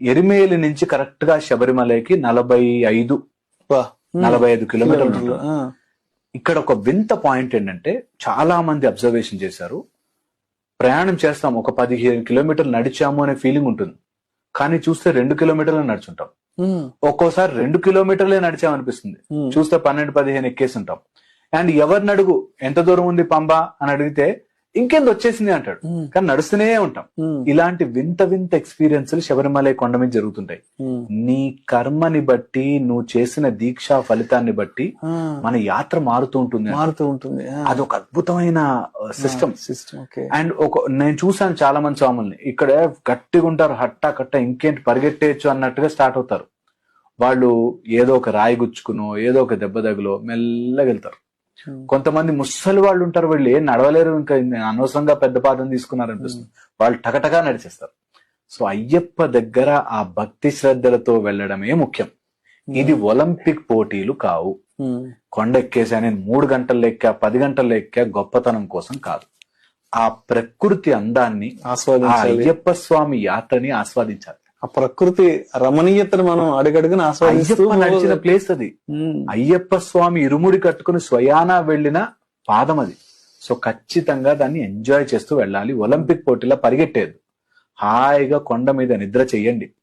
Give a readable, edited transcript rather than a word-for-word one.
ఎరిమేలి నుంచి కరెక్ట్ గా శబరిమలకి 45 కిలోమీటర్లు ఉంటుంది. ఇక్కడ ఒక వింత పాయింట్ ఏంటంటే చాలా మంది అబ్జర్వేషన్ చేశారు, ప్రయాణం చేస్తాం ఒక 15 కిలోమీటర్లు నడిచాము అనే ఫీలింగ్ ఉంటుంది, కానీ చూస్తే 2 కిలోమీటర్లు నడుచుంటాం. ఒక్కోసారి 2 కిలోమీటర్లే నడిచామనిపిస్తుంది, చూస్తే 12-15 ఎక్కేసి ఉంటాం. అండ్ ఎవరిని అడుగు ఎంత దూరం ఉంది పంబ అని అడిగితే ఇంకేంది వచ్చేసింది అంటాడు, కానీ నడుస్తూనే ఉంటాం. ఇలాంటి వింత వింత ఎక్స్పీరియన్స్లు శబరిమల కొండ మీద జరుగుతుంటాయి. నీ కర్మని బట్టి, నువ్వు చేసిన దీక్షా ఫలితాన్ని బట్టి మన యాత్ర మారుతూ ఉంటుంది. అదొక అద్భుతమైన సిస్టమ్. అండ్ నేను చూసాను చాలా మంది స్వాముల్ని ఇక్కడ గట్టిగా ఉంటారు, హట్టా కట్ట ఇంకేంటి పరిగెట్టేయచ్చు అన్నట్టుగా స్టార్ట్ అవుతారు. వాళ్ళు ఏదో ఒక రాయి గుచ్చుకునో ఏదో ఒక దెబ్బ తగులో మెల్లగా వెళ్తారు. కొంతమంది ముసలి వాళ్ళు ఉంటారు, వీళ్ళు ఏం నడవలేరు, ఇంకా అనవసరంగా పెద్ద పాదం తీసుకున్నారు అనిపిస్తుంది, వాళ్ళు టకటగా నడిచేస్తారు. సో అయ్యప్ప దగ్గర ఆ భక్తి శ్రద్ధలతో వెళ్ళడమే ముఖ్యం. ఇది ఒలింపిక్ పోటీలు కావు. కొండ ఎక్కేసా నేను 3 గంటలు ఎక్కా 10 గంటలు ఎక్కా గొప్పతనం కోసం కాదు. ఆ ప్రకృతి అందాన్ని అయ్యప్ప స్వామి యాత్రని ఆస్వాదించాలి. ఆ ప్రకృతి రమణీయతను మనం అడుగడుగున ఆస్వాదిస్తూ నడిచిన ప్లేస్ అది. అయ్యప్ప స్వామి ఇరుముడి కట్టుకుని స్వయానా వెళ్లిన పాదం అది. సో ఖచ్చితంగా దాన్ని ఎంజాయ్ చేస్తూ వెళ్ళాలి. ఒలింపిక్ పోటీలో పరిగెట్టేది, హాయిగా కొండ మీద నిద్ర చెయ్యండి.